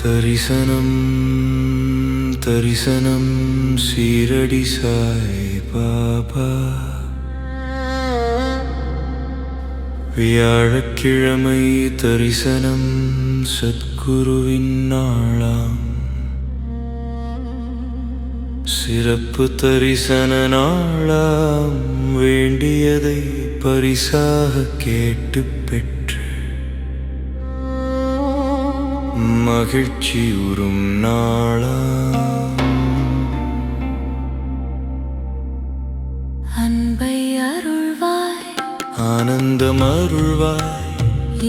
தரிசனம் தரிசனம் சீரடி சாய் பாபா. வியாழக்கிழமை தரிசனம் சத்குருவின் நாளாம். சிறப்பு தரிசன நாளாம். வேண்டியதை பரிசாக கேட்டு பெற்று மகிழ்ச்சியுறும் நாளாம். அன்பை அருள்வாய், ஆனந்தம் அருள்வாய்,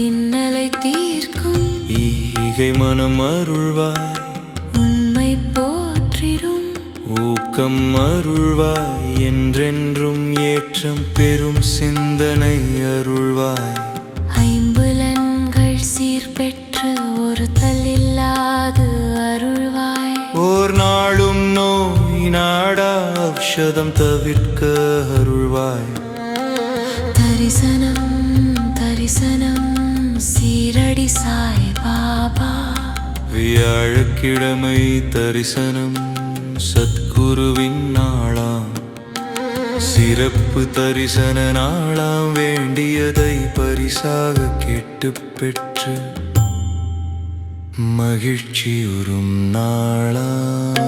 இன்னலை தீர்க்கும் ஈகை மனம் அருள்வாய், உண்மை போற்றிடும் ஊக்கம் அருள்வாய், என்றென்றும் ஏற்றம் பெறும் சிந்தனை அருள்வாய். ஐம்புலன்கள் சீர்பெற்று ஒரு தள்ளில்லாது அருள்வாய். ஓர் நாளும் நோய் நாடா ஔஷதம் தவிர்க்க அருள்வாய். தரிசனம் தரிசனம் சீரடி சாய் பாபா. வியாழக்கிழமை தரிசனம் சத்குருவின் நாளாம். சிறப்பு தரிசன நாளாம். வேண்டியதை பரிசாக கேட்டு பெற்று மகிழ்ச்சியுறும் நாளாம்.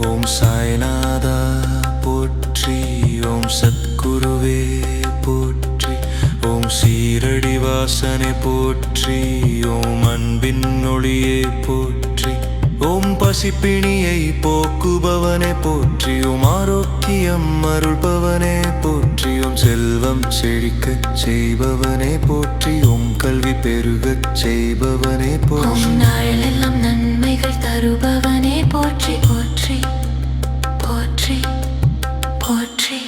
ஓம் சாய்நாதா போற்றி, ஓம் சத்குருவே போற்றி, ஓம் சீரடி வாசனை போற்றி, ஓம் அன்பின் ஒளியே போற்றி, ஓம் பசிப்பிணியை போக்குபவனே போற்றி, ஓம் ஆரோக்கியம் அருள்பவனே போற்றி, ஓம் செல்வம் செழிக்கச் செய்பவனே போற்றி, ஓம் கல்வி பெருகச் செய்பவனே போற்றி, ஓம் நாளெல்லாம் நன்மைகள் தருபவனே போற்றி போற்றி போற்றி போற்றி.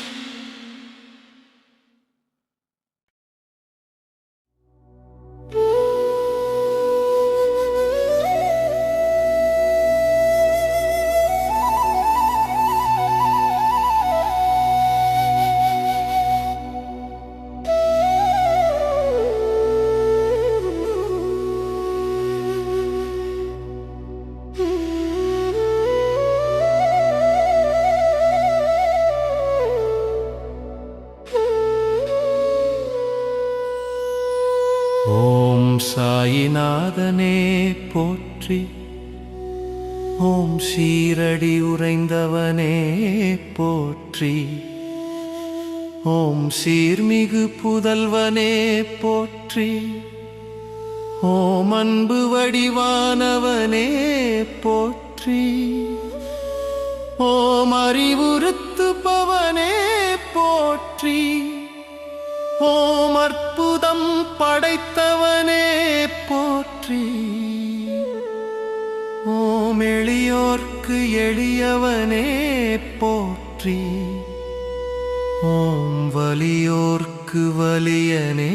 ஓம் சாயிநாதனே போற்றி, ஓம் சீரடி உறைந்தவனே போற்றி, ஓம் சீர்மிகு புதல்வனே போற்றி, ஓம் அன்பு வடிவானவனே போற்றி, ஓம் அறிவுறுத்துபவனே போற்றி, ஓம் அற்புதம் படைத்தவனே போற்றி, ஓம் எளியோர்க்கு எளியவனே போற்றி, ஓம் வலியோர்க்கு வலியனே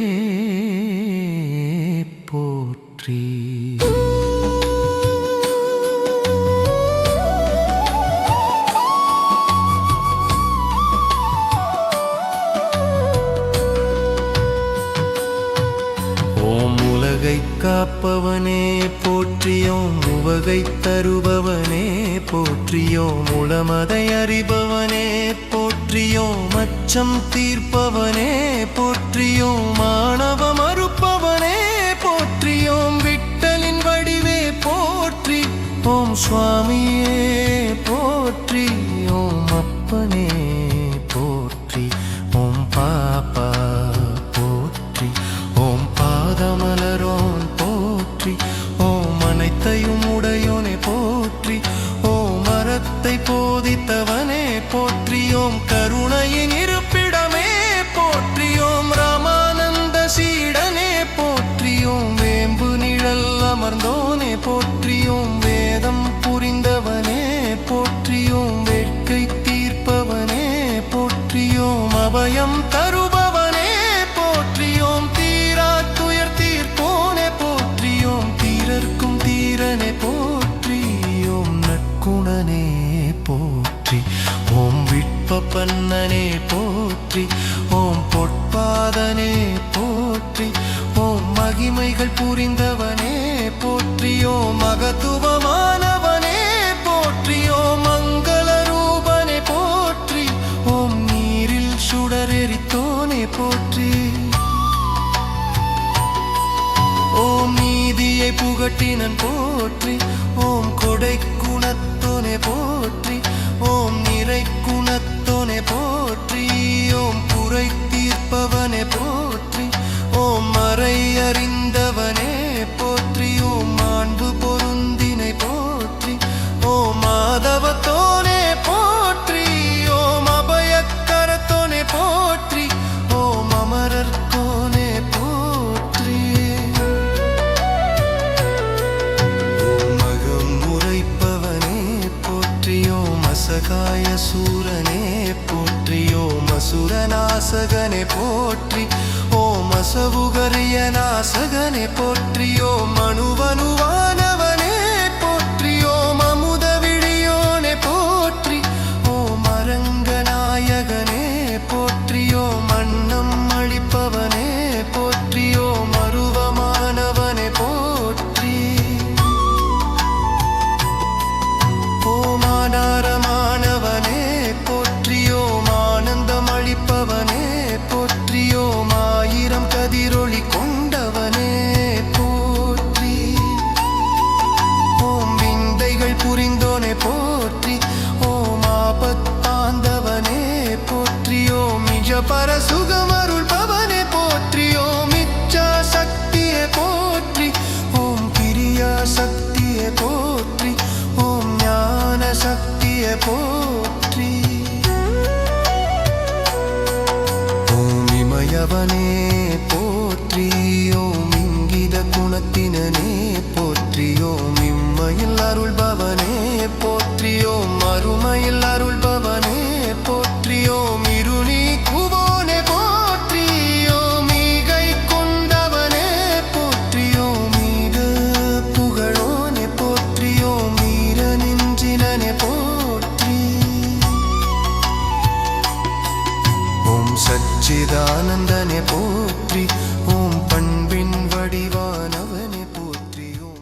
போற்றி. காப்பவனே போற்றியோம், உவகை தருபவனே போற்றியோம், உளமதை அறிபவனே போற்றியோம், அச்சம் தீர்ப்பவனே போற்றியோம், மாணவ மறுப்பவனே போற்றியோம், விட்டலின் வடிவே போற்றி, ஓம் சுவாமியே போற்றி, ஓம் அப்பனே போற்றி, ஓம் பாப்பா போற்றி, ஓம் பாதமலரோன் போற்றி, ஓம் அனைத்தையும் உடையோனே போற்றி, ஓம் மரத்தை போதித்தவனே போற்றி, ஓம் கருணையின் இருப்பிடமே போற்றி, ஓம் ராமானந்த சீடனே போற்றி, ஓம் வேம்பு நிழல் அமர்ந்தோனே போற்றி, ஓம் வேதம் புரிந்தவனே போற்றி, ஓம் வேட்கை தீர்ப்பவனே போற்றி, ஓம் அபயம் தருபவனே போற்றி, ஓம் தீரா துயர் தீர்ப்போனே போற்றி, ஓம் தீரர்க்கும் தீரனே போற்றி, ஓம் நற்குணனே போற்றி, ஓம் விட்ப பண்ணனே போற்றி, ஓம் பொற்பாதனே போற்றி. போற்றி ஓம் மகிமைகள் புரிந்தவனே போற்றி ஓம் மகத்துவமானவனே போற்றி ஓம் மங்கள ரூபனே போற்றி ஓம் நீரில் சுடரெரித்தோனே போற்றி ஓம் நீதியை புகட்டினன் போற்றி ஓம் கொடை குணத்தோனே போற்றி ஓம் நிறை குணத்தோனே போற்றி ஓம் குறை தீர்ப்பவனே போற்றி ஓம் மறை அறிந்தவனே போற்றி ஓம் மாண்பு பொருந்தினை போற்றி ஓம் மாதவத்தோனே போற்றி ஓம் அபயக்கரத்தோனே போற்றி ஓம் அமரர்கோனே போற்றி ஓம் மகம் உரைப்பவனே போற்றி ஓம் அசகாய சூரனே போற்றி ஓம் அசுரநாசகனே போற்றி ஓம் அசவுகரிய நாசகனே போற்றி ஓம் அணுவனுவானவனே போற்றி ஓம் அமுத விழியோனே போற்றி ஓம் அரங்கநாயகனே போற்றி ஓம் அன்னம் அளிப்பவனே போற்றி ஓம் அருவமானவனே போற்றி ஓம் ஆதாரமானவனே போற்றி ஓம் ஆனந்தம் அளிப்பவனே போற்றி ஓம் ஆயிரம் கதிரொளி கொண்டவனே போற்றி ஓம் விந்தைகள் புரிந்தோனே போற்றி ஓம் ஆபத்தாந்தவனே போற்றி ஓம் நிஜ பரசுகம் அருள்பவனே போற்றி ஓம் இச்சா சக்தியே போற்றி ஓம் கிரியா சக்தியே போற்றி ஓம் ஞான சக்தியே போற்றி ஓம் இமயவனே போற்றி ஓம் இங்கித குணத்தினனே போற்றி ஓம் இம்மையில் அருள்பவனே போற்றி ஓம் அருமையில் அருள்பவனே போற்றி ஓம் இருளி குவோனே போற்றி ஓம் ஈகை கொண்டவனே போற்றி ஓம் ஈக புகழோனே போற்றி ஓம் ஈர நெஞ்சினனே போற்றி ஓம் சச்சிதானந்தனே போற்றி ஓம் பண்பின் வடிவானவனே போற்றி ஓம்